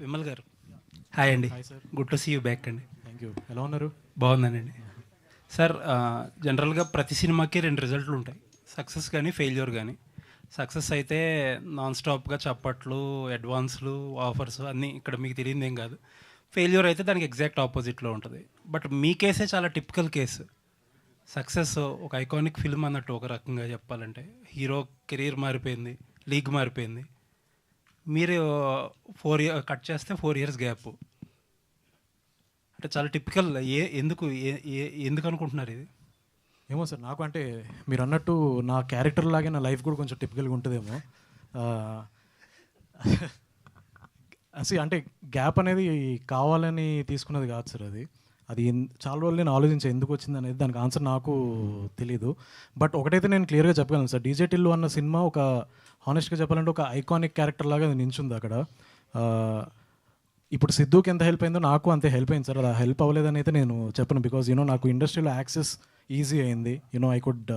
Vimal garu, hi అండి. Hi sir. Good to see you back అండి. Thank you. ఎలా ఉన్నారు? బాగున్నానండి. సార్, జనరల్గా ప్రతి సినిమాకి రెండు రిజల్ట్లు ఉంటాయి, సక్సెస్ కానీ ఫెయిల్యూర్ కానీ. సక్సెస్ అయితే నాన్ స్టాప్గా చప్పట్లు, అడ్వాన్స్లు, ఆఫర్స్ అన్నీ ఇక్కడ మీకు తెలియదు ఏం కాదు. ఫెయిల్యూర్ అయితే దానికి ఎగ్జాక్ట్ ఆపోజిట్లో ఉంటుంది. బట్ మీ కేసే చాలా టిపికల్ కేసు. సక్సెస్ ఒక ఐకానిక్ ఫిల్మ్ అన్నట్టు, ఒక రకంగా చెప్పాలంటే హీరో కెరీర్ మారిపోయింది, లీగ్ మారిపోయింది. మీరు 4 years కట్ చేస్తే 4 years గ్యాప్, అంటే చాలా టిపికల్. ఎందుకు ఎందుకు అనుకుంటున్నారు ఇది? ఏమో సార్, నాకు అంటే మీరు అన్నట్టు నా క్యారెక్టర్ లాగే నా లైఫ్ కూడా కొంచెం టిపికల్గా ఉంటుందేమో. అసలు అంటే గ్యాప్ అనేది కావాలని తీసుకున్నది కాదు సార్. అది అది చాలా రోజులు నేను ఆలోచించే ఎందుకు వచ్చింది అనేది, దానికి ఆన్సర్ నాకు తెలీదు. బట్ ఒకటైతే నేను క్లియర్గా చెప్పగలను సార్, డీజే టిల్లు అన్న సినిమా ఒక హానెస్ట్గా చెప్పాలంటే ఒక ఐకానిక్ క్యారెక్టర్ లాగా అది నించుంది అక్కడ. ఇప్పుడు సిద్ధుకి ఎంత హెల్ప్ అయిందో నాకు అంతే హెల్ప్ అయింది సార్. అది హెల్ప్ అవ్వలేదని అయితే నేను చెప్పను, బికాజ్ నాకు ఇండస్ట్రీలో యాక్సెస్ ఈజీ అయింది. ఐ కుడ్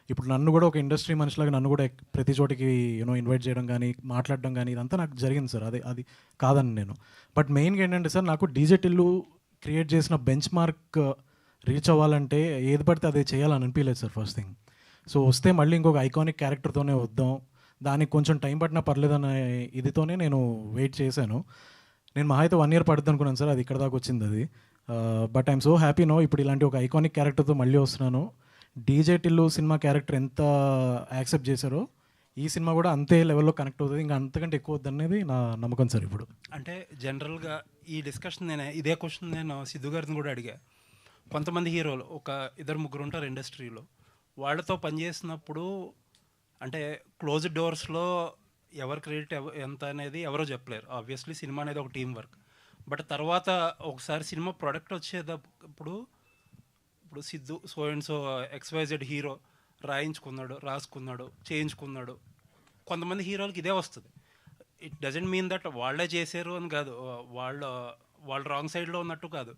ఇప్పుడు నన్ను కూడా ఒక ఇండస్ట్రీ మనిషిలాగా నన్ను కూడా ప్రతి చోటికి ఇన్వైట్ చేయడం కానీ మాట్లాడడం కానీ ఇదంతా నాకు జరిగింది సార్. అది కాదని నేను. బట్ మెయిన్గా ఏంటంటే సార్, నాకు డీజే టిల్లు క్రియేట్ చేసిన బెంచ్ మార్క్ రీచ్ అవ్వాలంటే ఏది పడితే అదే చేయాలని అనిపించలేదు సార్ ఫస్ట్ థింగ్. సో వస్తే మళ్ళీ ఇంకొక ఐకానిక్ క్యారెక్టర్తోనే వద్దాం, దానికి కొంచెం టైం పట్టినా పర్లేదన్న ఇదితోనే నేను వెయిట్ చేశాను. నేను మహా అయితే 1 year పడుతుంది అనుకున్నాను సార్, అది ఇక్కడ దాకా వచ్చింది అది. బట్ ఐఎమ్ సో హ్యాపీ ఇప్పుడు ఇలాంటి ఒక ఐకానిక్ క్యారెక్టర్తో మళ్ళీ వస్తున్నాను. డీజే టిల్లు సినిమా క్యారెక్టర్ ఎంత యాక్సెప్ట్ చేశారో ఈ సినిమా కూడా అంతే లెవెల్లో కనెక్ట్ అవుతుంది, ఇంకా అంతకంటే ఎక్కువ వద్దు అనేది నా నమ్మకం సార్. ఇప్పుడు అంటే జనరల్గా ఈ డిస్కషన్ ఇదే క్వశ్చన్ నేను సిద్ధు గారిని కూడా అడిగా. కొంతమంది హీరోలు ఒక 2-3 ఉంటారు ఇండస్ట్రీలో, వాళ్ళతో పనిచేసినప్పుడు అంటే క్లోజ్డ్ డోర్స్లో ఎవరు క్రెడిట్ ఎంత అనేది ఎవరో చెప్పలేరు. ఆబ్వియస్లీ సినిమా అనేది ఒక టీం వర్క్. బట్ తర్వాత ఒకసారి సినిమా ప్రొడక్ట్ వచ్చేటప్పుడు, ఇప్పుడు Siddhu so and so XYZ hero రాసుకున్నాడు, చేయించుకున్నాడు. కొంతమంది హీరోలకి ఇదే వస్తుంది. ఇట్ డజంట్ మీన్ దట్ వాళ్ళే చేశారు అని కాదు, వాళ్ళు రాంగ్ సైడ్లో ఉన్నట్టు కాదు.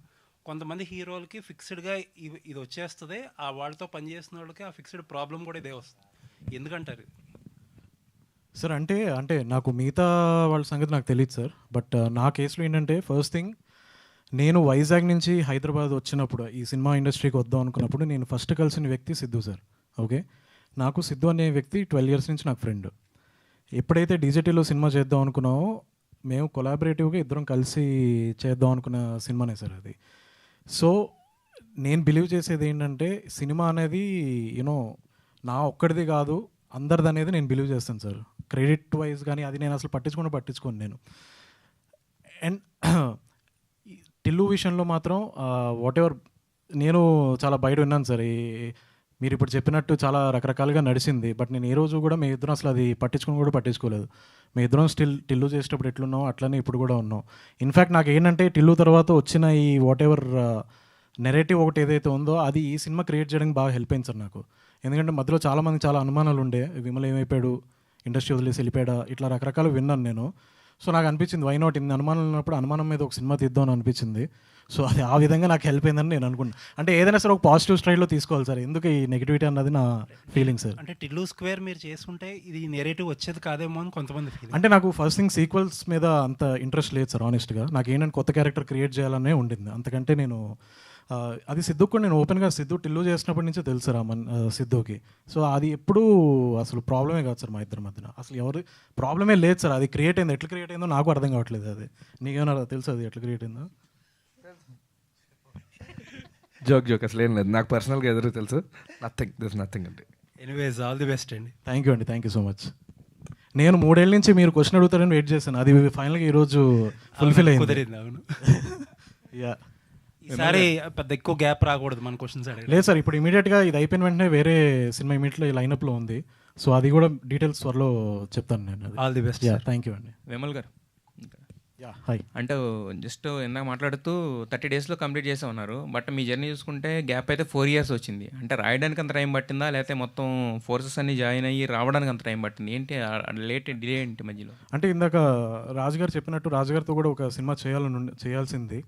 కొంతమంది హీరోలకి ఫిక్స్డ్గా ఇది వచ్చేస్తుంది, ఆ వాళ్ళతో పనిచేసిన వాళ్ళకి ఆ ఫిక్స్డ్ ప్రాబ్లం కూడా ఇదే వస్తుంది. ఎందుకంటారు సార్? అంటే నాకు మిగతా వాళ్ళ సంగతి నాకు తెలియదు సార్. బట్ నా కేసులో ఏంటంటే, ఫస్ట్ థింగ్, నేను వైజాగ్ నుంచి హైదరాబాద్ వచ్చినప్పుడు ఈ సినిమా ఇండస్ట్రీకి వద్దాం అనుకున్నప్పుడు నేను ఫస్ట్ కలిసిన వ్యక్తి సిద్ధు సార్. ఓకే, నాకు సిద్ధు అనే వ్యక్తి 12 years నుంచి నాకు ఫ్రెండ్. ఎప్పుడైతే డీజేటీలో సినిమా చేద్దాం అనుకున్నామో, మేము కొలాబరేటివ్గా ఇద్దరం కలిసి చేద్దాం అనుకున్న సినిమానే సార్ అది. సో నేను బిలీవ్ చేసేది ఏంటంటే, సినిమా అనేది నా ఒక్కడిది కాదు, అందరిది అనేది నేను బిలీవ్ చేస్తాను సార్. క్రెడిట్ వైజ్ కానీ అది నేను అసలు పట్టించుకోను నేను. అండ్ టిల్లు విషయంలో మాత్రం వాట్ ఎవర్, నేను చాలా బయట విన్నాను సార్. మీరు ఇప్పుడు చెప్పినట్టు చాలా రకరకాలుగా నడిచింది. బట్ నేను ఏ రోజు కూడా మీ ఇద్దరం అసలు అది పట్టించుకోలేదు. మీ ఇద్దరం స్టిల్ టిల్లు చేసేటప్పుడు ఎట్లున్నాం అట్లనే ఇప్పుడు కూడా ఉన్నాం. ఇన్ఫ్యాక్ట్ నాకు ఏంటంటే, టిల్లు తర్వాత వచ్చిన ఈ వాట్ ఎవర్ నెరేటివ్ ఒకటి ఏదైతే ఉందో అది ఈ సినిమా క్రియేట్ చేయడానికి బాగా హెల్ప్ అయింది సార్ నాకు. ఎందుకంటే మధ్యలో చాలామంది చాలా అనుమానాలు ఉండే, విమల్ ఏమైపోయాడు, ఇండస్ట్రీ వదిలేసి వెళ్ళిపోయాడా, ఇట్లా రకరకాలు విన్నాను నేను. సో నాకు అనిపించింది, వై నాట్, ఇన్ని అనుమానాలు ఉన్నప్పుడు అనుమానం మీద ఒక సినిమా తీద్దాం అని అనిపించింది. సో అది ఆ విధంగా నాకు హెల్ప్ అయిందని నేను అనుకున్నాను. అంటే ఏదైనా సరే ఒక పాజిటివ్ స్టైల్లో తీసుకోవాలి సార్, ఎందుకు ఈ నెగిటివిటీ అన్నది నా ఫీలింగ్ సార్. అంటే టిల్లు స్క్వేర్ మీరు చేసుకుంటే ఇది నెరేటివ్ వచ్చేది కాదేమో అని కొంతమంది ఫీలింగ్. అంటే నాకు ఫస్ట్ థింగ్ సీక్వెల్స్ మీద అంత ఇంట్రెస్ట్ లేదు సార్ ఆనెస్ట్గా. నాకు ఏంటంటే కొత్త క్యారెక్టర్ క్రియేట్ చేయాలనే ఉండింది. అంతకంటే నేను అది సిద్ధుకు కూడా నేను ఓపెన్గా, సిద్ధు టిల్లు చేసినప్పటి నుంచే తెలుసు సార్ సిద్ధుకి. సో అది ఎప్పుడూ అసలు ప్రాబ్లమే కాదు సార్ మా ఇద్దరి మధ్యన, అసలు ఎవరు ప్రాబ్లమే లేదు సార్. అది క్రియేట్ అయింది, ఎట్లా క్రియేట్ అయిందో నాకు అర్థం కావట్లేదు. అది నీకేమైనా తెలుసు అది ఎట్లా క్రియేట్ అయిందో? జోక్ అసలు ఏం లేదు, నాకు పర్సనల్గా ఎదురు తెలుసు. నథింగ్ అండి. ఎనీవేస్, ఆల్ ది బెస్ట్ అండి. థ్యాంక్ యూ అండి, థ్యాంక్ యూ సో మచ్. నేను 3 ఏళ్ళ నుంచి మీరు క్వశ్చన్ అడుగుతారని వెయిట్ చేశాను, అది ఫైనల్గా ఈరోజు ఫుల్ఫిల్ అయింది. కుదిరింది. అవును. యా, ఈసారి పెద్ద ఎక్కువ గ్యాప్ రాకూడదు మన క్వశ్చన్స్ అడిగి. లేదు సార్, ఇప్పుడు ఇమీడియట్గా ఇది అయిపోయిన వెంటనే వేరే సినిమా ఇమీడియట్గా ఈ లైనప్లో ఉంది. సో అది కూడా డీటెయిల్స్ త్వరలో చెప్తాను నేను. All the best. Yeah, thank you అండి. విమల్ గారు, యా, హాయ్. అంటే జస్ట్ ఇందాక మాట్లాడుతూ 30 daysలో కంప్లీట్ చేసే ఉన్నారు. బట్ మీ జర్నీ చూసుకుంటే గ్యాప్ అయితే 4 years వచ్చింది. అంటే రాయడానికి అంత టైం పట్టిందా, లేకపోతే మొత్తం ఫోర్సెస్ అన్ని జాయిన్ అయ్యి రావడానికి అంత టైం పట్టింది ఏంటి? లేట్ డిలే ఏంటి మధ్యలో? అంటే ఇందాక రాజుగారు చెప్పినట్టు రాజుగారితో కూడా ఒక సినిమా చేయాల్సింది.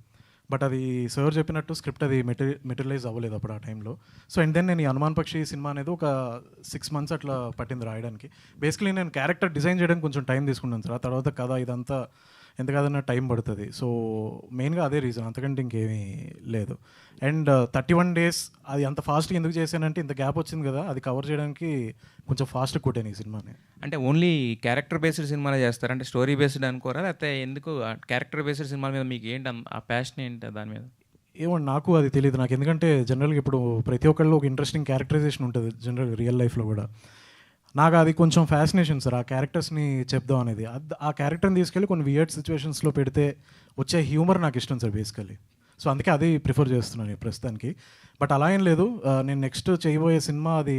బట్ అది సార్ చెప్పినట్టు స్క్రిప్ట్ అది మెటీరియలైజ్ అవ్వలేదు అప్పుడు ఆ టైంలో. సో అండ్ దెన్ నేను ఈ హనుమాన్ పక్షి సినిమా అనేది ఒక 6 months అట్లా పట్టింది రాయడానికి. బేసికలీ నేను క్యారెక్టర్ డిజైన్ చేయడానికి కొంచెం టైం తీసుకున్నాను సార్. ఆ తర్వాత కథ ఇదంతా ఎంత కాదన్నా టైం పడుతుంది. సో మెయిన్గా అదే రీజన్, అంతకంటే ఇంకేమీ లేదు. అండ్ 31 days అది అంత ఫాస్ట్గా ఎందుకు చేశానంటే ఇంత గ్యాప్ వచ్చింది కదా, అది కవర్ చేయడానికి కొంచెం ఫాస్ట్గా కొట్టాను ఈ సినిమాని. అంటే ఓన్లీ క్యారెక్టర్ బేస్డ్ సినిమాలే చేస్తారా, అంటే స్టోరీ బేస్డ్ అనుకోరా, లేకపోతే ఎందుకు క్యారెక్టర్ బేస్డ్ సినిమాల మీద మీకు ఏంటి ఆ ప్యాషన్ ఏంటి దాని మీద? ఏమండి నాకు అది తెలియదు. నాకు ఎందుకంటే జనరల్గా ఇప్పుడు ప్రతి ఒక్కళ్ళు ఒక ఇంట్రెస్టింగ్ క్యారెక్టరైజేషన్ ఉంటుంది జనరల్గా రియల్ లైఫ్లో కూడా. నాకు అది కొంచెం ఫ్యాసినేషన్ సార్, ఆ క్యారెక్టర్స్ని చెప్దాం అనేది. ఆ క్యారెక్టర్ని తీసుకెళ్ళి కొన్ని వియర్డ్ సిచ్యువేషన్స్లో పెడితే వచ్చే హ్యూమర్ నాకు ఇష్టం సార్ బేసికలీ. సో అందుకే అది ప్రిఫర్ చేస్తున్నాను ఈ ప్రస్తుతానికి. బట్ అలా ఏం లేదు, నేను నెక్స్ట్ చేయబోయే సినిమా అది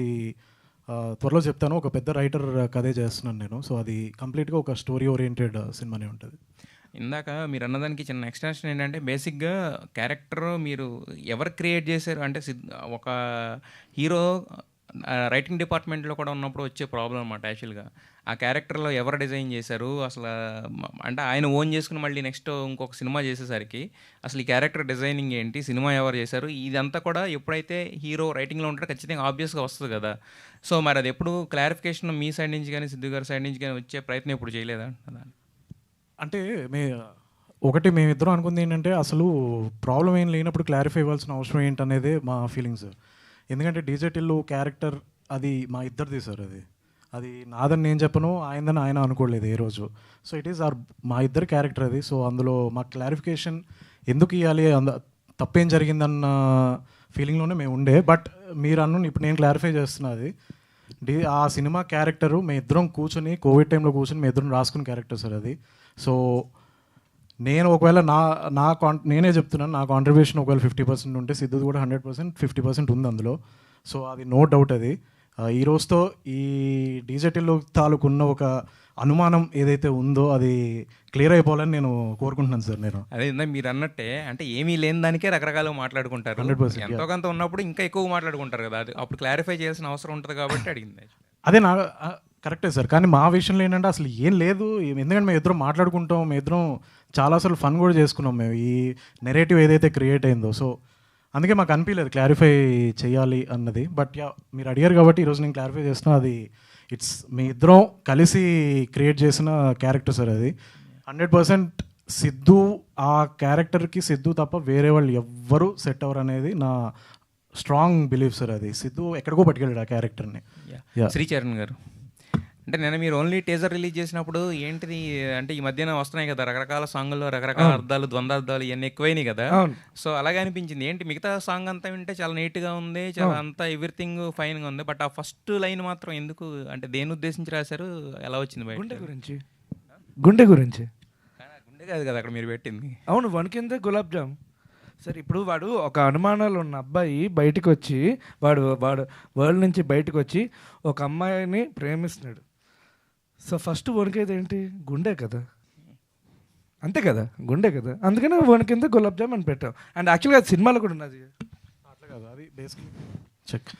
త్వరలో చెప్తాను. ఒక పెద్ద రైటర్ కథే చేస్తున్నాను నేను. సో అది కంప్లీట్గా ఒక స్టోరీ ఓరియంటెడ్ సినిమానే ఉంటుంది. ఇందాక మీరు అన్నదానికి చిన్న ఎక్స్టెన్షన్ ఏంటంటే బేసిక్గా క్యారెక్టర్ మీరు ఎవరు క్రియేట్ చేశారు అంటే ఒక హీరో రైటింగ్ డిపార్ట్మెంట్లో కూడా ఉన్నప్పుడు వచ్చే ప్రాబ్లం అన్నమాట యాక్చువల్గా. ఆ క్యారెక్టర్లో ఎవరు డిజైన్ చేశారు అసలు, అంటే ఆయన ఓన్ చేసుకుని మళ్ళీ నెక్స్ట్ ఇంకొక సినిమా చేసేసరికి అసలు ఈ క్యారెక్టర్ డిజైనింగ్ ఏంటి, సినిమా ఎవరు చేశారు, ఇదంతా కూడా ఎప్పుడైతే హీరో రైటింగ్లో ఉంటారో ఖచ్చితంగా ఆబ్వియస్గా వస్తుంది కదా. సో మరి అది ఎప్పుడు క్లారిఫికేషన్ మీ సైడ్ నుంచి కానీ సిద్ధు గారి సైడ్ నుంచి కానీ వచ్చే ప్రయత్నం ఎప్పుడు చేయలేదా? అంటే మేమిద్దరం అనుకుంది ఏంటంటే అసలు ప్రాబ్లం ఏం లేనప్పుడు క్లారిఫై ఇవ్వాల్సిన అవసరం ఏంటనేదే మా ఫీలింగ్స్. ఎందుకంటే డీజే టిల్లు క్యారెక్టర్ అది మా ఇద్దరిది సార్. అది నాదని నేను చెప్పను, ఆయనదని ఆయన అనుకోలేదు ఏ రోజు. సో ఇట్ ఈస్ మా ఇద్దరి క్యారెక్టర్ అది. సో అందులో మా క్లారిఫికేషన్ ఎందుకు ఇవ్వాలి, తప్పేం జరిగిందన్న ఫీలింగ్లోనే మేము ఉండే. బట్ మీరు ఇప్పుడు నేను క్లారిఫై చేస్తున్నది ఆ సినిమా క్యారెక్టరు మేము ఇద్దరం కూర్చొని కోవిడ్ టైంలో కూర్చొని మేము ఇద్దరం రాసుకున్న క్యారెక్టర్ సార్ అది. సో నేను ఒకవేళ నేనే చెప్తున్నాను, నా కాంట్రిబ్యూషన్ ఒకవేళ 50% ఉంటే సిద్ధుది కూడా 100% 50% ఉంది అందులో. సో అది నో డౌట్. అది ఈ రోజుతో ఈ డీజెటిల్లో తాలూకున్న ఒక అనుమానం ఏదైతే ఉందో అది క్లియర్ అయిపోవాలని నేను కోరుకుంటున్నాను సార్. నేను అదే మీరు అన్నట్టే, అంటే ఏమీ లేని దానికే రకరకాలుగా మాట్లాడుకుంటారు. 100%, ఎంతో కొంత ఉన్నప్పుడు ఇంకా ఎక్కువ మాట్లాడుకుంటారు కదా, అది అప్పుడు క్లారిఫై చేయాల్సిన అవసరం ఉంటుంది కాబట్టి అడిగింది. అదే కరెక్టే సార్. కానీ మా విషయంలో ఏంటంటే అసలు ఏం లేదు. ఎందుకంటే మేము ఇద్దరం మాట్లాడుకుంటాం, మేము ఇద్దరం చాలా అసలు ఫన్ కూడా చేసుకున్నాం మేము ఈ నెరేటివ్ ఏదైతే క్రియేట్ అయిందో. సో అందుకే మాకు అనిపించలేదు క్లారిఫై చేయాలి అన్నది. బట్ మీరు అడిగారు కాబట్టి ఈరోజు నేను క్లారిఫై చేస్తున్నా. అది మీ ఇద్దరం కలిసి క్రియేట్ చేసిన క్యారెక్టర్ సార్ అది. 100% సిద్ధు ఆ క్యారెక్టర్కి సిద్ధు తప్ప వేరే వాళ్ళు ఎవ్వరూ సెట్ అవ్వరు అనేది నా స్ట్రాంగ్ బిలీఫ్ సార్. అది సిద్ధు ఎక్కడికో పట్టుకెళ్ళాడు ఆ క్యారెక్టర్ని. శ్రీచరణ్ గారు, అంటే నేను మీరు ఓన్లీ టీజర్ రిలీజ్ చేసినప్పుడు ఏంటిది అంటే ఈ మధ్యన వస్తున్నాయి కదా రకరకాల సాంగుల్లో రకరకాల అర్థాలు, ద్వంద్వార్థాలు ఇవన్నీ ఎక్కువైనాయి కదా. సో అలాగే అనిపించింది ఏంటి మిగతా సాంగ్ అంతా వింటే చాలా నీట్గా ఉంది, చాలా అంతా ఎవ్రీథింగ్ ఫైన్గా ఉంది, బట్ ఆ ఫస్ట్ లైన్ మాత్రం ఎందుకు, అంటే దేని ఉద్దేశించి రాశారు, ఎలా వచ్చింది బయట? గుండె గురించి గుండె కాదు కదా అక్కడ మీరు పెట్టింది. అవును, వణికింద గులాబ్ జామ్ సార్. ఇప్పుడు వాడు ఒక అనుమానాలు ఉన్న అబ్బాయి బయటకు వచ్చి వాడు వరల్డ్ నుంచి బయటకు వచ్చి ఒక అమ్మాయిని ప్రేమిస్తున్నాడు. సో ఫస్ట్ వణికేది ఏంటి? గుండె కదా, అంతే కదా, గుండె కదా. అందుకనే వణికింద గులాబ్ జామ్ అని పెట్టాం. అండ్ యాక్చువల్గా అది సినిమాలో కూడా ఉన్నది అట్లా కదా. అది బేసిక్లీ చెక్.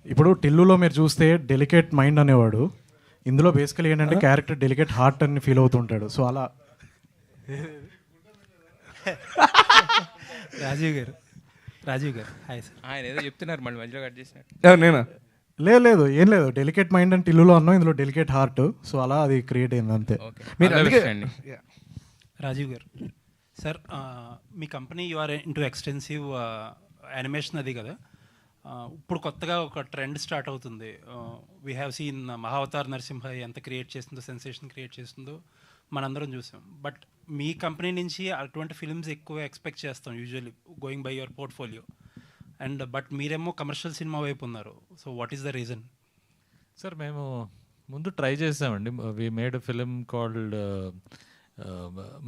ఇప్పుడు టిల్లులో మీరు చూస్తే డెలికేట్ మైండ్ అనేవాడు, ఇందులో బేసికలీ ఏంటంటే క్యారెక్టర్ డెలికేట్ హార్ట్ అని ఫీల్ అవుతుంటాడు. సో అలా రాజీవ్ గారు హాయ్ సార్. ఆయన ఏదో చెప్తున్నారు మళ్ళీ మధ్యలో కట్ చేసినట్టు. నేనా? లేదు ఏం లేదు, డెలికేట్ మైండ్ అని టిల్లులో అన్నాం, ఇందులో డెలికేట్ హార్ట్. సో అలా అది క్రియేట్ అయింది అంతే. మీరు రాజీవ్ గారు సార్, మీ company you are into extensive animation అది కదా. ఇప్పుడు కొత్తగా ఒక ట్రెండ్ స్టార్ట్ అవుతుంది. We have seen Mahavatar Narasimha ఎంత క్రియేట్ చేస్తుందో, సెన్సేషన్ క్రియేట్ చేస్తుందో మనందరం చూసాం. బట్ మీ కంపెనీ నుంచి అటువంటి ఫిల్మ్స్ ఎక్కువ ఎక్స్పెక్ట్ చేస్తాం usually going by your portfolio. And but మీరేమో కమర్షియల్ సినిమా వైపు ఉన్నారు. So what is the reason? Sir మేము ముందు ట్రై చేసామండి. We made a film called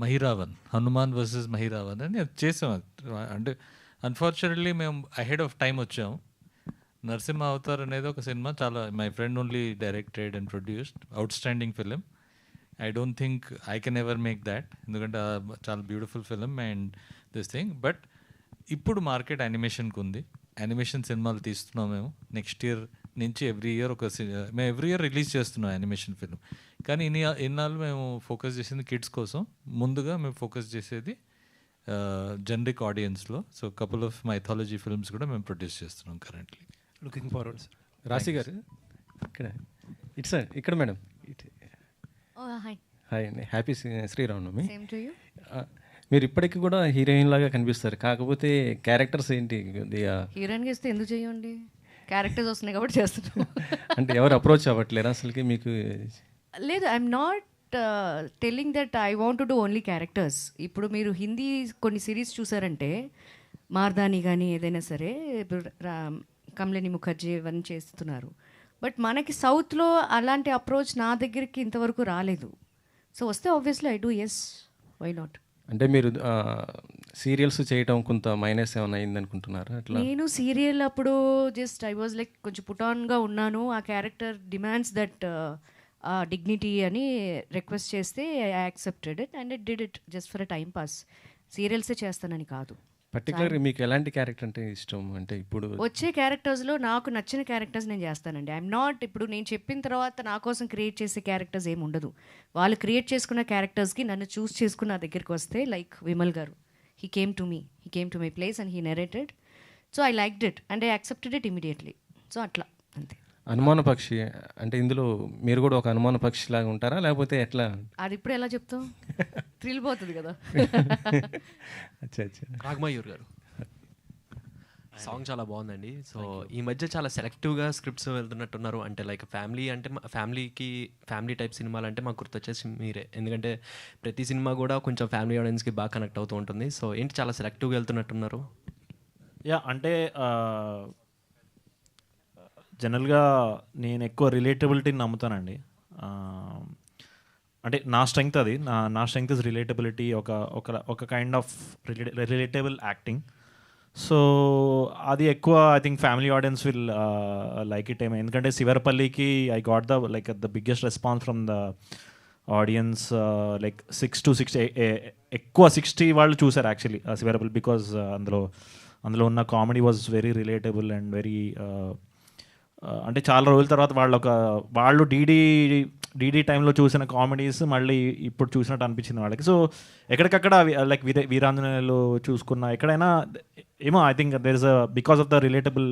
Mahiravan, Hanuman versus Mahiravan అని అది చేసాం. అంటే అన్ఫార్చునేట్లీ మేము అహెడ్ ఆఫ్ టైం వచ్చాము. నరసింహ అవతార్ అనేది ఒక సినిమా చాలా my friend only directed and produced, out standing film. I don't think I can ever make that, ఎందుకంటే చాలా beautiful film and this thing. But ఇప్పుడు మార్కెట్ యానిమేషన్కి ఉంది, యానిమేషన్ సినిమాలు తీస్తున్నాం మేము. నెక్స్ట్ ఇయర్ నుంచి ఎవ్రీ ఇయర్ మేము ఎవ్రీ ఇయర్ రిలీజ్ చేస్తున్నాం యానిమేషన్ ఫిల్మ్. కానీ ఇన్నాళ్ళు మేము ఫోకస్ చేసింది కిడ్స్ కోసం. ముందుగా మేము ఫోకస్ చేసేది జనరిక్ ఆడియన్స్లో. So couple of mythology films కూడా మేము ప్రొడ్యూస్ చేస్తున్నాం currently. Looking forward sir. Rashi garu ఇక్కడ మేడం. హాయ్ అండి, happy Sriramanavami. Same to you. మీరు ఇప్పటికీ కూడా హీరోయిన్ లాగా కనిపిస్తారు, కాకపోతే క్యారెక్టర్స్ ఏంటి కొద్దిగా హీరోయిన్గా ఇస్తే ఎందుకు చేయండి, క్యారెక్టర్స్ వస్తున్నాయి కాబట్టి చేస్తున్నాం. అంటే ఎవరు అప్రోచ్ అవ్వట్లేరు అసలుకి మీకు? లేదు, I'm not telling that I want to do only characters. ఇప్పుడు మీరు హిందీ కొన్ని సిరీస్ చూసారంటే మార్దాని కానీ ఏదైనా సరే, ఇప్పుడు కమలిని ముఖర్జీ ఇవన్నీ చేస్తున్నారు. బట్ మనకి సౌత్లో అలాంటి అప్రోచ్ నా దగ్గరికి ఇంతవరకు రాలేదు. సో వస్తే obviously I do, yes, why not. అంటే మీరు సీరియల్స్ చేయటం కొంత మైనస్ ఏమైనా అయింది అనుకుంటున్నారా అట్లా? నేను సీరియల్ అప్పుడు జస్ట్ ఐ వాజ్ లైక్ కొంచెం పుటాన్గా ఉన్నాను. ఆ క్యారెక్టర్ డిమాండ్స్ దట్ డిగ్నిటీ అని రిక్వెస్ట్ చేస్తే I accepted it and it did it just for a time pass. సీరియల్సే చేస్తానని కాదు. పర్టికులర్ మీకు ఎలాంటి క్యారెక్టర్ అంటే ఇష్టం? అంటే ఇప్పుడు వచ్చే క్యారెక్టర్స్లో నాకు నచ్చిన క్యారెక్టర్స్ నేను చేస్తానండి. ఐఎమ్ నాట్ ఇప్పుడు నేను చెప్పిన తర్వాత నా కోసం క్రియేట్ చేసే క్యారెక్టర్స్ ఏమి ఉండదు. వాళ్ళు క్రియేట్ చేసుకున్న క్యారెక్టర్స్కి నన్ను చూస్ చేసుకుని నా దగ్గరికి వస్తే, లైక్ విమల్ గారు, he came to my place and he narrated. So I liked it and I accepted it immediately. So అట్లా అంతే. అనుమాన పక్షి అంటే ఇందులో మీరు కూడా ఒక అనుమాన పక్షి లాగా ఉంటారా, లేకపోతే ఎట్లా? అది ఇప్పుడు ఎలా చెప్తాం, థ్రిల్ పోతుంది కదా. అచ్చా అచ్చా. రాఘమయూర్ గారు, సాంగ్ చాలా బాగుందండి. సో ఈ మధ్య చాలా సెలెక్టివ్గా స్క్రిప్ట్స్ వెళ్తున్నట్టున్నారు. అంటే లైక్ ఫ్యామిలీ అంటే ఫ్యామిలీ టైప్ సినిమాలు అంటే మాకు గుర్తొచ్చేసి మీరే, ఎందుకంటే ప్రతి సినిమా కూడా కొంచెం ఫ్యామిలీ ఆడియన్స్కి బాగా కనెక్ట్ అవుతూ ఉంటుంది. సో ఏంటి చాలా సెలెక్టివ్గా వెళ్తున్నట్టున్నారు? యా, అంటే జనరల్గా నేను ఎక్కువ రిలేటబిలిటీని నమ్ముతానండి. అంటే నా స్ట్రెంగ్త్ అది, నా స్ట్రెంగ్త్ ఇస్ రిలేటబిలిటీ, ఒక kind of relatable acting. So అది ఎక్కువ I think family audience will like it ఏమో. ఎందుకంటే శివరపల్లికి I got the biggest response from the audience. Like 6 to 60 ఎక్కువ 60 వాళ్ళు చూసారు యాక్చువల్లీ శివరపల్లి, బికాజ్ అందులో ఉన్న comedy was very relatable and very అంటే చాలా రోజుల తర్వాత వాళ్ళు డీడీ టైంలో చూసిన కామెడీస్ మళ్ళీ ఇప్పుడు చూసినట్టు అనిపించింది వాళ్ళకి. సో ఎక్కడికక్కడ లైక్ వీరాంజనేయులు చూసుకున్న ఎక్కడైనా ఏమో I think there is because of the relatable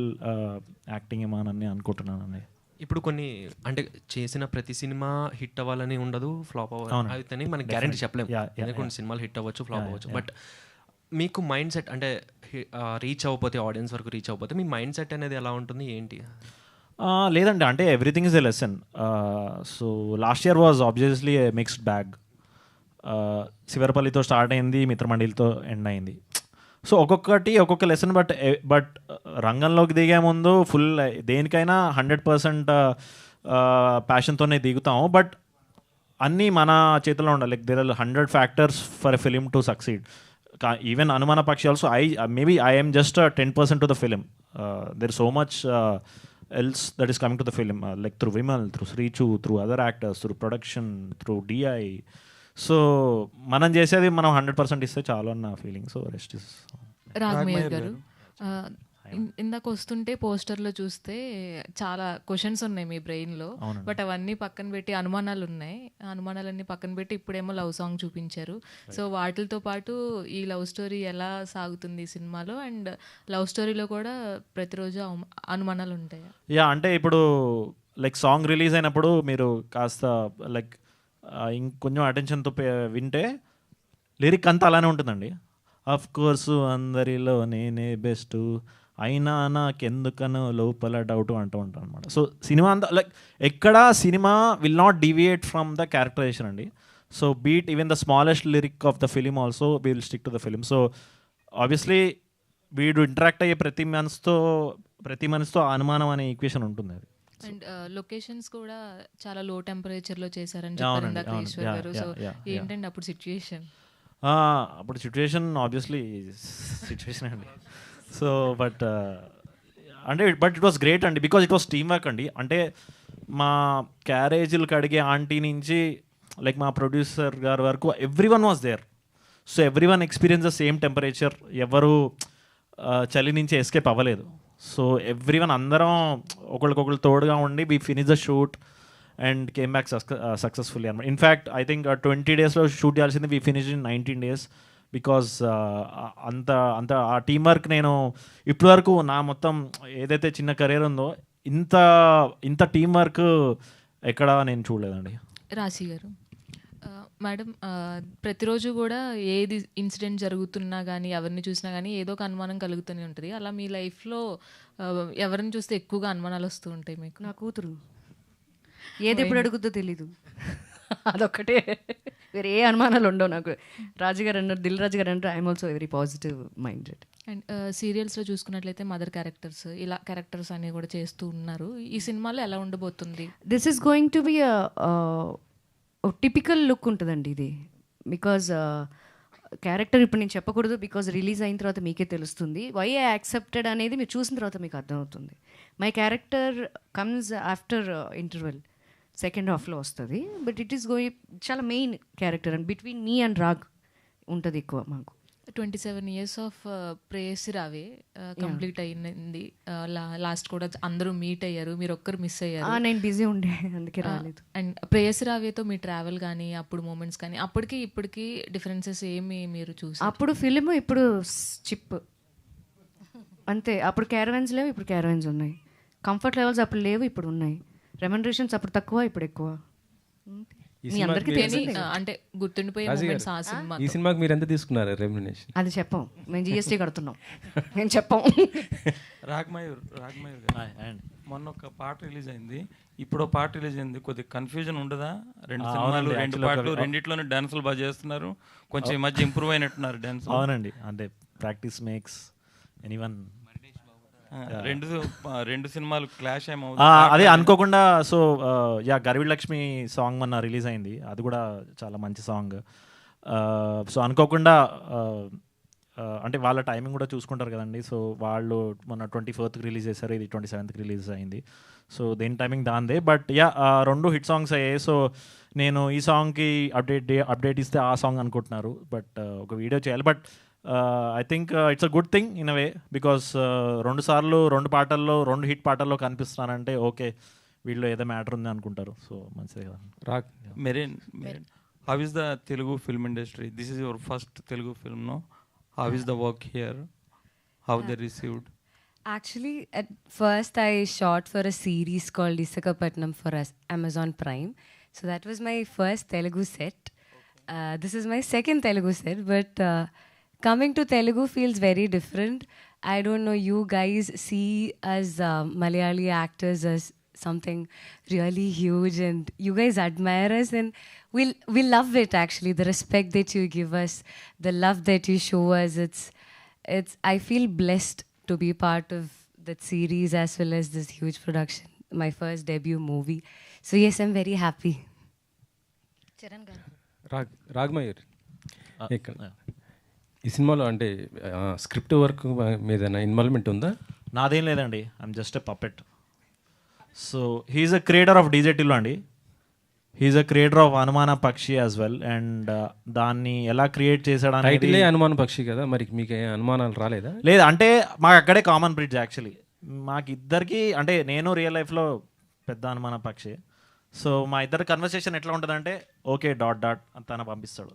acting ఏమో అని అనుకుంటున్నాను. ఇప్పుడు కొన్ని అంటే చేసిన ప్రతి సినిమా హిట్ అవ్వాలని ఉండదు, ఫ్లాప్ అవ్వాలని మనకి గ్యారెంటీ చెప్పలేము. కొన్ని సినిమాలు హిట్ అవ్వచ్చు, ఫ్లాప్ అవ్వచ్చు. బట్ మీకు మైండ్ సెట్ అంటే రీచ్ అవ్వకపోతే, ఆడియన్స్ వరకు రీచ్ అవ్వకపోతే మీ మైండ్ సెట్ అనేది ఎలా ఉంటుంది, ఏంటి? లేదండి, అంటే everything is a lesson. So last year was obviously a mixed bag. శివరపల్లితో స్టార్ట్ అయింది, మిత్రమండలితో ఎండ్ అయింది. సో ఒక్కొక్క లెసన్. బట్ రంగంలోకి దిగే ముందు ఫుల్ దేనికైనా 100% ప్యాషన్తోనే దిగుతాము. బట్ అన్నీ మన చేతిలో ఉండాలి. Like there are 100 factors for a film to succeed. Even Anumana Pakshi also I am just 10% to the film. There is so much else that is coming to the film, like through Vimal, through Srichu, through other actors, through production, through DI. So మనం చేసేది మనం 100% ఇస్తే చాలు అన్న feeling. So rest is. Raghamayya గారు, ఇందాక వస్తుంటే పోస్టర్లో చూస్తే చాలా క్వశ్చన్స్ ఉన్నాయి మీ బ్రెయిన్లో, బట్ అవన్నీ పక్కన పెట్టి అనుమానాలు ఉన్నాయి. అనుమానాలన్నీ పక్కన పెట్టి ఇప్పుడేమో లవ్ సాంగ్ చూపించారు. సో వాటితో పాటు ఈ లవ్ స్టోరీ ఎలా సాగుతుంది ఈ సినిమాలో, అండ్ లవ్ స్టోరీలో కూడా ప్రతిరోజు అనుమానాలు ఉంటాయి. యా, అంటే ఇప్పుడు లైక్ సాంగ్ రిలీజ్ అయినప్పుడు మీరు కాస్త లైక్ ఇంకొంచెం అటెన్షన్తో వింటే లిరిక్ అంతా అలానే ఉంటుందండి. అఫ్ కోర్సు అందరిలో నేనే బెస్ట్, అయినా నాకెందుకనో లోపల డౌట్ అంటూ ఉంటాను అనమాట. సో సినిమా అంతా లైక్ ఎక్కడ cinema will not deviate from the characterization అండి. So beat even the smallest lyric of the film also we will stick to the film. So obviously వీడు ఇంటరాక్ట్ అయ్యే ప్రతి మనిషితో అనుమానం అనే ఈక్వేషన్ ఉంటుంది. అది అండ్ లొకేషన్స్ కూడా చాలా లో టెంపరేచర్లో చేశారని చెప్పారు ఇందాక ఈశ్వర్ గారు. సో ఏంటంటే అప్పుడు సిచ్యువేషన్ ఆబ్వియస్లీ సిచ్యువేషన్ అండి. So but it was great అండి, because it was team work అండి. అంటే మా క్యారేజీలు కడిగే ఆంటీ నుంచి లైక్ మా ప్రొడ్యూసర్ గారి వరకు everyone was there. So everyone experience the same temperature. ఎవరు చలి నుంచి ఎస్కేప్ అవ్వలేదు. సో ఎవ్రీవన్ అందరం ఒకరికొకరు తోడుగా ఉండి we finish the shoot and came back successfully అనమాట. ఇన్ఫ్యాక్ట్ ఐ థింక్ 20 daysలో షూట్ చేయాల్సింది we finish in 19 days, because అంత ఆ టీమ్ వర్క్ నేను ఇప్పటివరకు నా మొత్తం ఏదైతే చిన్న కెరీర్ ఉందో ఇంత టీమ్ వర్క్ ఎక్కడ నేను చూడలేదండి. రాశి గారు, మేడం ప్రతిరోజు కూడా ఏది ఇన్సిడెంట్ జరుగుతున్నా కానీ ఎవరిని చూసినా కానీ ఏదో ఒక అనుమానం కలుగుతూనే ఉంటుంది. అలా మీ లైఫ్లో ఎవరిని చూస్తే ఎక్కువగా అనుమానాలు వస్తూ ఉంటాయి మీకు? నా కూతురు ఏది ఎప్పుడు అడుగుద్దో తెలీదు, అదొక్కటే. వేరే ఏ అనుమానాలు ఉండవు నాకు. రాజుగారు అన్నారు, దిల్ రాజు గారు అన్నారు, I'm also very positive minded. And సీరియల్స్లో చూసుకున్నట్లయితే మదర్ క్యారెక్టర్స్, ఇలా క్యారెక్టర్స్ అనేవి కూడా చేస్తూ ఉన్నారు. ఈ సినిమాలో ఎలా ఉండబోతుంది? This is going to B typical look ఉంటుందండి ఇది. బికాజ్ క్యారెక్టర్ ఇప్పుడు నేను చెప్పకూడదు, బికాజ్ రిలీజ్ అయిన తర్వాత మీకే తెలుస్తుంది. వై ఐ యాక్సెప్టెడ్ అనేది మీరు చూసిన తర్వాత మీకు అర్థమవుతుంది. My character comes after interval, second హాఫ్లో వస్తుంది. బట్ ఇట్ ఈస్ గోయింగ్ చాలా main character and between me and Raag ఉంటుంది ఎక్కువ మాకు. 27 years ఆఫ్ ప్రేయసి రావే కంప్లీట్ అయింది. లాస్ట్ కూడా అందరూ మీట్ అయ్యారు, మీరు ఒక్కరు మిస్ అయ్యారు. నేను బిజీ ఉండే అందుకే రాలేదు. అండ్ ప్రేయసి రావేతో మీ ట్రావెల్ కానీ అప్పుడు మూమెంట్స్ కానీ అప్పటికి ఇప్పటికి డిఫరెన్సెస్ ఏమి మీరు చూసి? అప్పుడు ఫిలిం, ఇప్పుడు చిప్ అంతే. అప్పుడు క్యారవెన్స్ లేవు, ఇప్పుడు క్యారవెన్స్ ఉన్నాయి. కంఫర్ట్ లెవెల్స్ అప్పుడు లేవు, ఇప్పుడు ఉన్నాయి. రెమ్యునరేషన్స్ అప్పుడు తక్కువ, ఇప్పుడు ఎక్కువ. మీ అందరికీ తెలిసిందే. అంటే గుర్తుండిపోయే మూమెంట్స్ ఆ సినిమా. ఈ సినిమాకి మీరు ఎంత తీసుకున్నారు రెమ్యునరేషన్? అది చెప్పం, మేము జిఎస్టీ కడుతున్నాం, మేము చెప్పం. రాగ్మయూర్ గారు, మొన్న ఒక పాట రిలీజ్ అయింది, ఇప్పుడు పాట రిలీజ్ అయింది. కొద్దిగా కన్ఫ్యూజన్ ఉండదా? రెండు సినిమాలు, రెండు పాటలు, రెండిట్లోనే డాన్సులు బాగా చేస్తున్నారు. కొంచెం ఈ మధ్య ఇంప్రూవ్ అయినట్టున్నారు డాన్స్. అవునండి, అంటే ప్రాక్టీస్ మేక్స్ ఎనీవన్. రెండు సినిమాలు క్లాష్ అదే అనుకోకుండా. సో గర్విడ్ లక్ష్మి సాంగ్ మొన్న రిలీజ్ అయింది, అది కూడా చాలా మంచి సాంగ్. సో అనుకోకుండా అంటే వాళ్ళ టైమింగ్ కూడా చూసుకుంటారు కదండి. సో వాళ్ళు మొన్న 24th రిలీజ్ చేశారు, ఇది 27th రిలీజ్ అయింది. సో దేని టైమింగ్ దాందే. బట్ రెండు హిట్ సాంగ్స్ అయ్యాయి. సో నేను ఈ సాంగ్కి అప్డేట్ ఇస్తే ఆ సాంగ్ అనుకుంటున్నారు, బట్ ఒక వీడియో చేయాలి. But I think it's a good thing in a way, because 2 సార్లు 2 పాటల్లో 2 హిట్ పాటల్లో కనిపిస్తున్నానంటే ఓకే, వీళ్ళు ఏదో మ్యాటర్ ఉంది అనుకుంటారు. సో మంచిదే కదా. Merin, how is the Telugu film industry? This is your first Telugu film, no? How is the work here? How they received? Actually, at first I shot for a series called Isakapatnam for Amazon Prime. So that was my first Telugu set. This is my second Telugu set, but coming to Telugu feels very different. I don't know, you guys see us Malayali actors as something really huge, and you guys admire us, and we love it actually, the respect that you give us, the love that you show us. It's I feel blessed to be part of that series as well as this huge production, my first debut movie. So yes, I'm very happy. Charan గారు, రాగ్మయూర్, ఈ సినిమాలో అంటే script work మీద involvement ఉందా? నాదేం లేదండి, I'm just a puppet. So he's a creator of DJ Tillu అండి. He's a creator of అనుమాన పక్షి యాజ్ వెల్. అండ్ దాన్ని ఎలా క్రియేట్ చేశాడని, అనుమాన పక్షి కదా, మరి మీకు అనుమానాలు రాలేదా? లేదు, అంటే మాకు అక్కడే కామన్ బ్రిడ్జ్ యాక్చువల్లీ మాకు ఇద్దరికి. అంటే నేను రియల్ లైఫ్లో పెద్ద అనుమాన పక్షి. సో మా ఇద్దరు కన్వర్సేషన్ ఎట్లా ఉంటుందంటే, ఓకే డాట్ తన పంపిస్తాడు,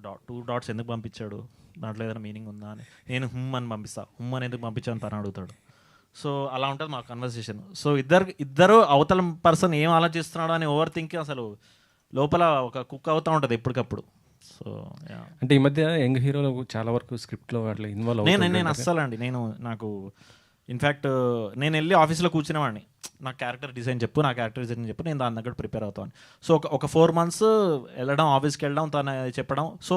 2 dots ఎందుకు పంపించాడు, దాంట్లో ఏదైనా మీనింగ్ ఉందా అని. నేను అని పంపిస్తా, అని ఎందుకు పంపించాను తను అడుగుతాడు. సో అలా ఉంటుంది మా కన్వర్సేషన్. సో ఇద్దరు అవతల పర్సన్ ఏం ఆలోచిస్తున్నాడు అని ఓవర్ థింకింగ్ అసలు లోపల ఒక కుక్ అవుతూ ఉంటుంది ఎప్పటికప్పుడు. సో అంటే ఈ మధ్య యంగ్ హీరోలు చాలా వరకు స్క్రిప్ట్లో వాటిలో ఇన్వాల్వ్ నేను అస్సలు అండి, నాకు ఇన్ఫ్యాక్ట్ నేను వెళ్ళి ఆఫీస్లో కూర్చునేవాడిని, నా క్యారెక్టర్ డిజైన్ చెప్పు, నా క్యారెక్టర్ డిజైన్ చెప్పు, నేను దాని దగ్గర ప్రిపేర్ అవుతాను. సో ఒక 4 months వెళ్ళడం, ఆఫీస్కి వెళ్ళడం, తను చెప్పడం. So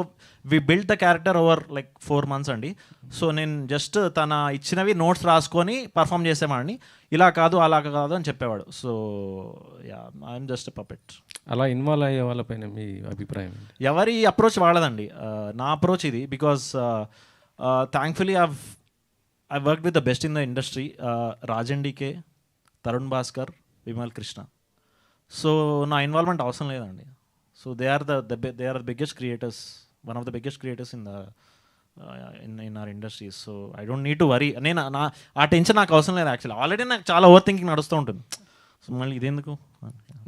we build the character over like 4 months అండి. సో నేను జస్ట్ తన ఇచ్చినవి నోట్స్ రాసుకొని పర్ఫామ్ చేసేవాడిని, ఇలా కాదు అలా కాదు అని చెప్పేవాడు. So I'm just puppet. అలా ఇన్వాల్వ్ అయ్యే వాళ్ళపైన మీ అభిప్రాయం? ఎవరి అప్రోచ్ వాళ్ళదండి, నా అప్రోచ్ ఇది. Because thankfully I worked with the best in the industry, Rajan DK, Tarun Bhaskar, Vimal Krishna. So na involvement అవసరం లేదండి. So they are the biggest creators, one of the biggest creators in the in our industry. So I don't need to worry. నేను ఆ tension నాకు అవసరం లేదు actually. Already నాకు చాలా over thinking నడుస్తూ ఉంటుంది. సో మళ్ళీ ఇదేందుకు.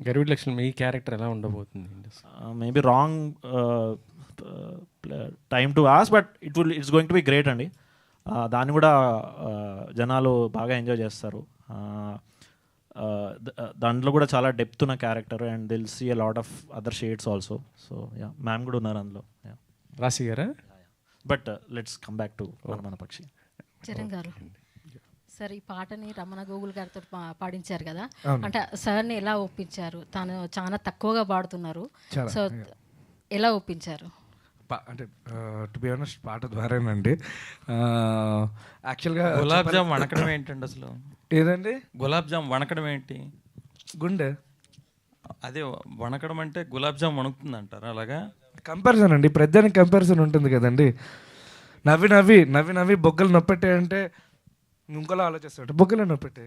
గర్విడ్ లక్ష్మి, మీ క్యారెక్టర్ ఎలా ఉండబోతుంది? Maybe wrong time to ask, but it's going to be great అండి. దాన్ని కూడా జనాలు బాగా ఎంజాయ్ చేస్తారు. దాంట్లో కూడా చాలా డెప్త్ ఉన్న character and you'll see a lot of other shades also. So yeah, ma'am కూడా ఉన్నారు అందులో. రాశి గారా? But let's come back to మన పక్షి. చరణ్ గారు, సార్ ఈ పాటని రమణ గోగుల్ గారితో పాడించారు కదా, అవును. అంటే సార్ని ఎలా ఒప్పించారు? తాను చాలా తక్కువగా పాడుతున్నారు, చాలా, సో ఎలా ఒప్పించారు? అంటే టు బి ఆనెస్ట్ పాట ద్వారానండి. యాక్చువల్గా గులాబ్ జామ్ వణకడం ఏంటండి అసలు? ఏదండి? గులాబ్ జామ్ వణకడం ఏంటి? గుండె. అదే వణకడం అంటే గులాబ్ జామ్ వణుకుతుంది అంటారు, అలాగా? కంపారిజన్ అండి, ప్రతిదానికి కంపారిజన్ ఉంటుంది కదండి. నవ్వి నవ్వి నవ్వి నవ్వి బొగ్గలు నొప్పెట్టే అంటే ఇంకోలా ఆలోచిస్తాడు, బొగ్గలు నొప్పెట్టే.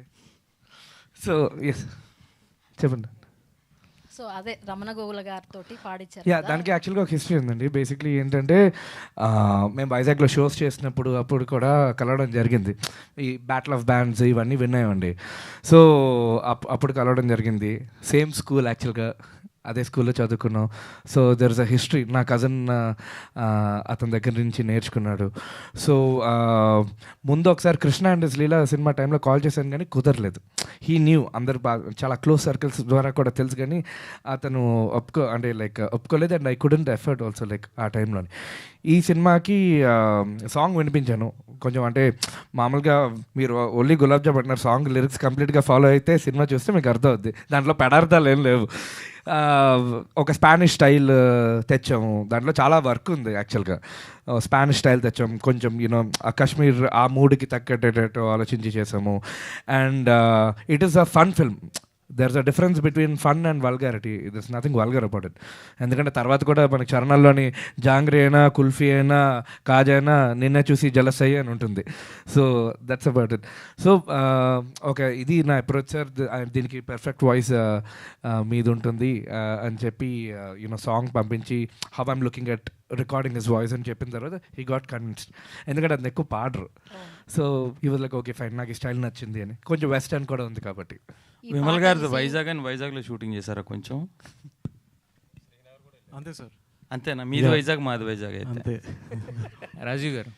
సో ఎస్, చెప్పండి. సో అదే రమణ గోగుల గారితో పాడించారు. యా, దానికి యాక్చువల్గా ఒక హిస్టరీ ఉందండి. బేసిక్లీ ఏంటంటే మేము వైజాగ్లో షోస్ చేసినప్పుడు అప్పుడు కూడా కలవడం జరిగింది. ఈ బ్యాటిల్ ఆఫ్ బ్యాండ్స్ ఇవన్నీ విన్నామండి. సో అప్పుడు కలవడం జరిగింది. సేమ్ స్కూల్ యాక్చువల్గా, అదే స్కూల్లో చదువుకున్నాం. So there is a history. నా కజిన్ అతని దగ్గర నుంచి నేర్చుకున్నాడు. సో ముందు ఒకసారి కృష్ణ అండ్ లీలా సినిమా టైంలో కాల్ చేశాను కానీ కుదరలేదు. హీ న్యూ, అందరు బాగా చాలా క్లోజ్ సర్కిల్స్ ద్వారా కూడా తెలుసు, కానీ అతను ఒప్పుకోలేదు. And I couldn't effort also like ఆ టైంలోని. ఈ సినిమాకి సాంగ్ వినిపించాను కొంచెం. అంటే మామూలుగా మీరు ఓన్లీ గులాబ్ జామ్ అంటున్నారు, సాంగ్ లిరిక్స్ కంప్లీట్గా ఫాలో అయితే సినిమా చూస్తే మీకు అర్థమవుద్ది. దాంట్లో పెడార్థాలు ఏం లేవు. ఒక స్పానిష్ స్టైల్ తెచ్చాము, దాంట్లో చాలా వర్క్ ఉంది యాక్చువల్గా. స్పానిష్ స్టైల్ తెచ్చాము, కొంచెం యూనో కాశ్మీర్ ఆ మూడ్కి తగ్గట్టేటట్టు ఆలోచించి చేసాము. And it is a fun film. There is a difference between fun and vulgarity. There is nothing vulgar about it. ఎందుకంటే తర్వాత కూడా మనకి చరణాల్లోని జాంగ్రీ అయినా, కుల్ఫీ అయినా, కాజా అయినా నిన్నే చూసి జలస్ అయ్యి అని ఉంటుంది. So that's about it. So okay, ఇది నా అప్రోచ్ సార్. దీనికి పర్ఫెక్ట్ వాయిస్ మీది ఉంటుంది అని చెప్పి యూనో సాంగ్ పంపించి how I'm looking at recording his voice అని చెప్పిన తర్వాత హీ గాట్ కన్విన్స్డ్. ఎందుకంటే అది ఎక్కువ పాడరు. సో ఈ వాజ్ లైక్ ఓకే ఫైన్, నాకు ఈ స్టైల్ నచ్చింది అని. కొంచెం వెస్టర్న్ కూడా ఉంది కాబట్టి. విమల్ గారు వైజాగ్లో షూటింగ్ చేశారా కొంచెం? అంతే సార్. అంతేనా? మీది వైజాగ్, మాది వైజాగ్ అయితే. రాజీవ్ గారు,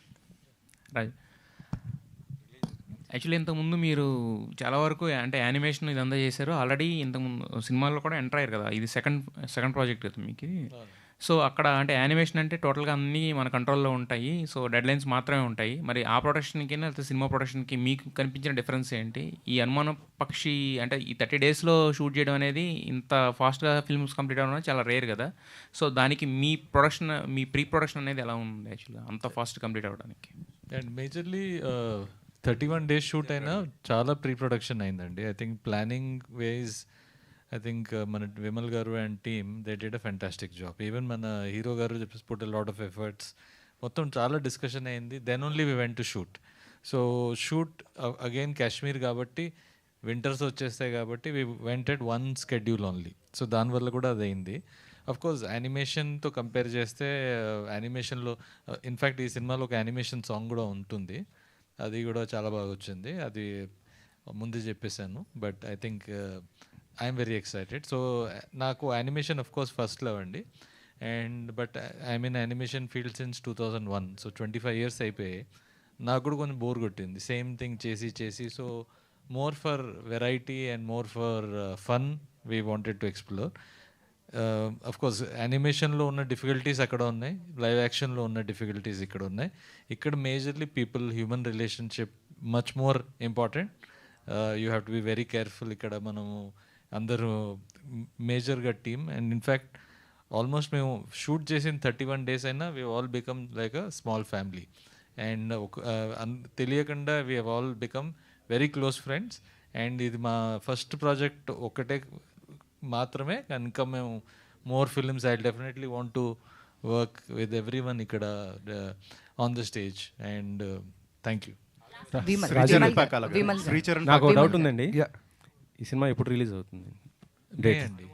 యాక్చువల్లీ ఇంతకుముందు మీరు చాలా వరకు అంటే యానిమేషన్ ఇదంతా చేశారు. ఆల్రెడీ ఇంతకుముందు సినిమాల్లో కూడా ఎంటర్ అయ్యారు కదా, ఇది సెకండ్ ప్రాజెక్ట్ కదా మీకు. సో అక్కడ అంటే యానిమేషన్ అంటే టోటల్గా అన్నీ మన కంట్రోల్లో ఉంటాయి, సో డెడ్ లైన్స్ మాత్రమే ఉంటాయి. మరి ఆ ప్రొడక్షన్కి లేకపోతే సినిమా ప్రొడక్షన్కి మీకు కనిపించిన డిఫరెన్స్ ఏంటి? ఈ అనుమాన పక్షి అంటే ఈ 30 daysలో షూట్ చేయడం అనేది, ఇంత ఫాస్ట్గా ఫిల్మ్స్ కంప్లీట్ అవ్వడం చాలా రేర్ కదా. సో దానికి మీ ప్రీ ప్రొడక్షన్ అనేది ఎలా ఉంది యాక్చువల్గా అంత ఫాస్ట్ కంప్లీట్ అవ్వడానికి? అండ్ మేజర్లీ 31 days షూట్ అయినా చాలా ప్రీ ప్రొడక్షన్ అయిందండి. I think planning was I think మన Vimal garu and team they did a fantastic job. Even మన హీరో గారు చెప్పేసి put a lot of efforts. మొత్తం చాలా డిస్కషన్ అయింది. Then only we went to shoot. So shoot again Kashmir కాబట్టి winters వచ్చేస్తాయి కాబట్టి we went at one schedule only. So దానివల్ల కూడా అది అయింది. అఫ్ కోర్స్ యానిమేషన్తో కంపేర్ చేస్తే యానిమేషన్లో ఇన్ఫ్యాక్ట్ ఈ సినిమాలో ఒక యానిమేషన్ సాంగ్ కూడా ఉంటుంది, అది కూడా చాలా బాగా వచ్చింది. అది ముందు చెప్పేశాను. But I think I'm very excited. So నాకు animation of course first love అండి. And but I mean animation field since 2001. So 25 years అయిపోయాయి. నాకు కూడా కొంచెం బోర్ కొట్టింది సేమ్ థింగ్ చేసి. So more for variety and more for fun we wanted to explore. Of course యానిమేషన్లో ఉన్న difficulties అక్కడ ఉన్నాయి, లైవ్ యాక్షన్లో ఉన్న డిఫికల్టీస్ ఇక్కడ ఉన్నాయి. ఇక్కడ majorly people human relationship much more important. You have to be very careful. ఇక్కడ మనము అందరూ మేజర్గా టీమ్. అండ్ ఇన్ఫ్యాక్ట్ ఆల్మోస్ట్ మేము షూట్ చేసిన 31 days అయినా we all become like a small family. And తెలియకుండా we have all become very close friends. And ఇది మా ఫస్ట్ ప్రాజెక్ట్ ఒకటే మాత్రమే, కనుక మేము more films I definitely want to work with everyone ఇక్కడ on the stage. And thank you. నాకు doubt ఉందండి, ఈ సినిమా ఎప్పుడు రిలీజ్ అవుతుంది? డేట్ అండి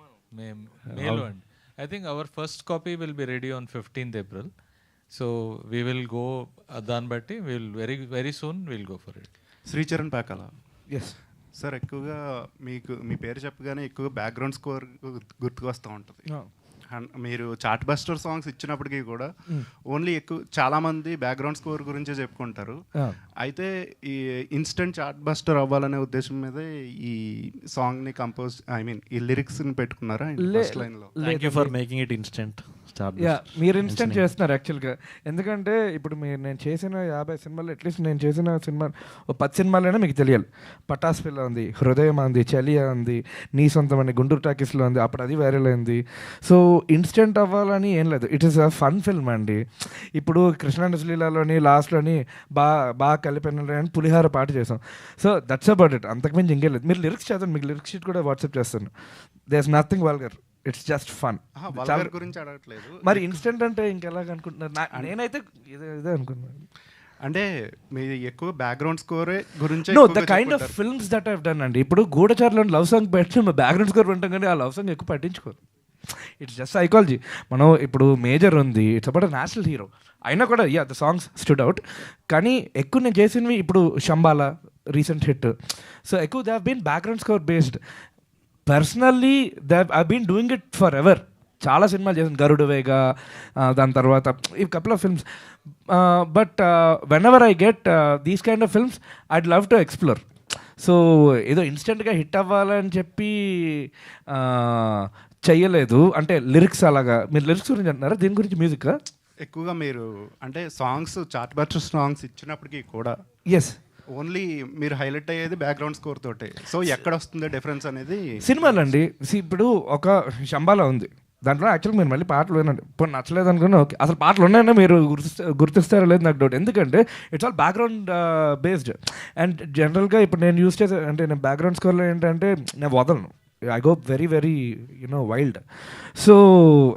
మేలో అండి. I think our first copy will be ready on 15th April. So we will go దాన్ని బట్టి will very soon will go for it. Sricharan Pakala. Yes sir, ఎక్కువగా మీకు మీ పేరు చెప్పగానే ఎక్కువగా బ్యాక్గ్రౌండ్ స్కోర్ గుర్తుకు వస్తూ ఉంటుంది. మీరు చార్ట్ బస్టర్ సాంగ్స్ ఇచ్చినప్పటికీ కూడా ఓన్లీ చాలా మంది బ్యాక్గ్రౌండ్ స్కోర్ గురించే చెప్పుకుంటారు. అయితే ఈ ఇన్స్టెంట్ చార్ట్ బస్టర్ అవ్వాలనే ఉద్దేశం మీద ఈ సాంగ్ ని కంపోజ్ ఈ లిరిక్స్ ని పెట్టుకున్నారా ఫస్ట్ లైన్ లో? Thank you for making it instant. మీరు ఇన్స్టెంట్ చేస్తున్నారు యాక్చువల్గా. ఎందుకంటే ఇప్పుడు నేను చేసిన 50 సినిమాలు, అట్లీస్ట్ నేను చేసిన సినిమా 10 సినిమాలైనా మీకు తెలియాలి. పటాస్ పిల్ల ఉంది, హృదయం ఉంది, చలియా ఉంది, నీ సొంతం అని గుంటూరు టాకీస్లో ఉంది, అప్పుడు అది వైరల్ అయింది. సో ఇన్స్టెంట్ అవ్వాలని ఏం లేదు, it is a fun film అండి. ఇప్పుడు కృష్ణానసులీలలోని లాస్ట్లోని బాగా కలిపిన అని పులిహార పాట చేసాం. సో దట్స్ అబౌట్ ఇట్, అంతకుమించి ఇంకేం లేదు. మీరు లిరిక్స్ చదవండి, మీకు లిరిక్స్ షీట్ కూడా వాట్సాప్ చేస్తాను. There is nothing vulgar, it's just fun. గురించి అడగట్లేదు మరి ఇన్స్టెంట్ అంటే ఇంకెలాగ అనుకుంటున్నారు? నేనైతే ఇదే అనుకున్నాను. అంటే మీరు ఎక్కువ బ్యాక్గ్రౌండ్ స్కోరే గురించి the kind of films that have done అండి. ఇప్పుడు గూఢచారులో లవ్ సాంగ్ పెట్టి బ్యాక్గ్రౌండ్ స్కోర్ వింటాం, కానీ ఆ లవ్ సాంగ్ ఎక్కువ పట్టించుకోరు. It's just psychology. మనం ఇప్పుడు మేజర్ ఉంది, ఇట్స్ అబౌట్ నేషనల్ హీరో అయినా కూడా ద సాంగ్స్ స్టూడ్ అవుట్. కానీ ఎక్కువ నేను చేసినవి ఇప్పుడు శంబాలా రీసెంట్ హిట్. సో ఎక్కువ they have been background score based. Personally I been doing it forever. చాలా సినిమాలు చేశాను, గరుడ వేగ, దాని తర్వాత ఈ couple of films. But whenever I get these kind of films I'd love to explore. So ఏదో ఇన్స్టెంట్గా hit అవ్వాలని చెప్పి చెయ్యలేదు. అంటే లిరిక్స్ అలాగా. మీరు లిరిక్స్ గురించి అంటున్నారా, దీని గురించి మ్యూజిక్ ఎక్కువగా మీరు అంటే సాంగ్స్ చార్ట్ బస్టర్ సాంగ్స్ ఇచ్చినప్పటికీ కూడా ఎస్ ఓన్లీ మీరు హైలైట్ అయ్యేది బ్యాక్గ్రౌండ్ స్కోర్ తోటే. సో ఎక్కడ వస్తుంది డిఫరెన్స్ అనేది సినిమాలు అండి. ఇప్పుడు ఒక శంబాలా ఉంది, దాంట్లో యాక్చువల్గా మీరు మళ్ళీ పాటలు వినండి. ఇప్పుడు నచ్చలేదు అనుకున్నా ఓకే, అసలు పాటలు ఉన్నాయన్నా మీరు గుర్తిస్తారో లేదు నాకు డౌట్. ఎందుకంటే it's all background based. And జనరల్గా ఇప్పుడు నేను యూస్ చేసే అంటే నేను బ్యాక్గ్రౌండ్ స్కోర్లో ఏంటంటే నేను వదలను, I go very very wild. So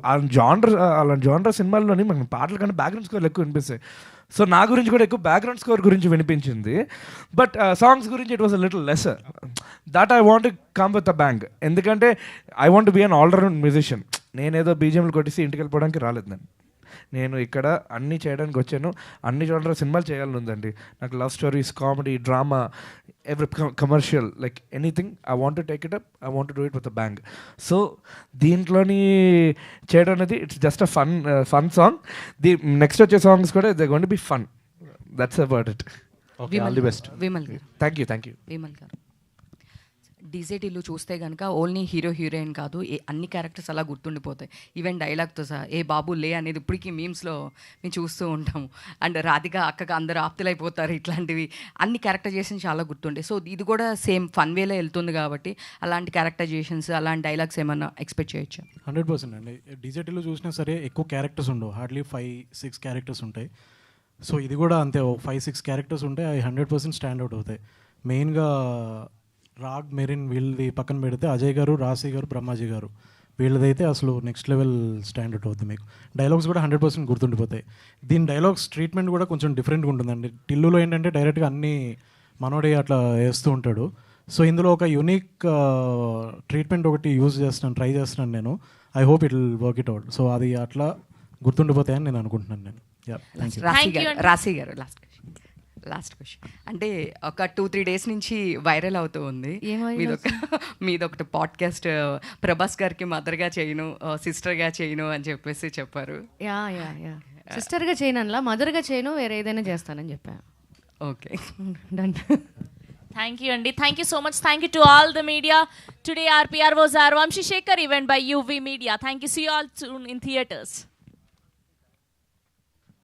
అలాంటి జానర్ సినిమాల్లోని మనకి పాటల కంటే బ్యాక్గ్రౌండ్ స్కోర్లు ఎక్కువ వినిపిస్తాయి. సో నా గురించి కూడా ఎక్కువ బ్యాక్గ్రౌండ్ స్కోర్ గురించి వినిపించింది. బట్ సాంగ్స్ గురించి it was a little lesser. That I want come with a bang. ఎందుకంటే I want be an all round musician. నేనేదో బీజిఎంలు కొట్టేసి ఇంటికి వెళ్ళిపోవడానికి రాలేదు. నేను ఇక్కడ అన్నీ చేయడానికి వచ్చాను. అన్ని చోట్ల సినిమాలు చేయాలని ఉందండి నాకు. Love stories, comedy, drama, every commercial, like anything I want to take it up. I want to do it with a bang. So దీంట్లోని చేయడం అనేది it's just a fun song. Next వచ్చే సాంగ్స్ కూడా they going to be fun. That's about it. Okay, all the best. Vimal garu, thank you. Vimal గారు, డీజేటీలు చూస్తే కనుక only hero heroine కాదు, అన్ని క్యారెక్టర్స్ అలా గుర్తుండిపోతాయి. ఈవెన్ డైలాగ్తో సహా ఏ బాబు లే అనేది ఇప్పటికీ మీమ్స్లో మేము చూస్తూ ఉంటాము. అండ్ రాధిక అక్కగా అందరూ ఆప్తులైపోతారు, ఇట్లాంటివి అన్ని క్యారెక్టరైజేషన్ చాలా గుర్తుంటాయి. సో ఇది కూడా సేమ్ ఫన్ వేలో వెళ్తుంది కాబట్టి అలాంటి క్యారెక్టరైజేషన్స్, అలాంటి డైలాగ్స్ ఏమన్నా ఎక్స్పెక్ట్ చేయొచ్చు? 100% అండి. డీజేటీలో చూసినా సరే ఎక్కువ క్యారెక్టర్స్ ఉండవు, హార్డ్లీ 5-6 క్యారెక్టర్స్ ఉంటాయి. సో ఇది కూడా అంతే, 5-6 క్యారెక్టర్స్ ఉంటాయి, అవి 100% స్టాండ్ అవుట్ అవుతాయి. మెయిన్గా రాగ్, మెరిన్ వీళ్ళది పక్కన పెడితే అజయ్ గారు, రాశి గారు, బ్రహ్మాజీ గారు వీళ్ళదైతే అసలు నెక్స్ట్ లెవెల్ స్టాండర్డ్ అవుతుంది. మీకు డైలాగ్స్ కూడా 100% గుర్తుండిపోతాయి. దీని డైలాగ్స్ ట్రీట్మెంట్ కూడా కొంచెం డిఫరెంట్గా ఉంటుందండి. టిల్లులో ఏంటంటే డైరెక్ట్గా అన్నీ మనోడే అట్లా వేస్తూ ఉంటాడు. సో ఇందులో ఒక యూనిక్ ట్రీట్మెంట్ ఒకటి ట్రై చేస్తున్నాను నేను. I hope it will work it out. So అది అట్లా గుర్తుండిపోతాయని నేను అనుకుంటున్నాను నేను. రాశి గారు, లాస్ట్ క్వశ్చన్. అంటే ఒక 2-3 డేస్ నుంచి వైరల్ అవుతూ ఉంది మీదొకటి పాడ్కాస్ట్, ప్రభాస్ గారికి మదర్గా చేయను, సిస్టర్గా చేయను అని చెప్పేసి చెప్పారు. సిస్టర్గా చేయను అలా, మదర్గా చేయను, వేరే ఏదైనా చేస్తానని చెప్పా. Okay, done. Thank you, Andy. Thank you so much. Thank you to all the media. Today RPR was our Vamshi Shekhar event by UV Media. Thank you. See you all soon in theaters.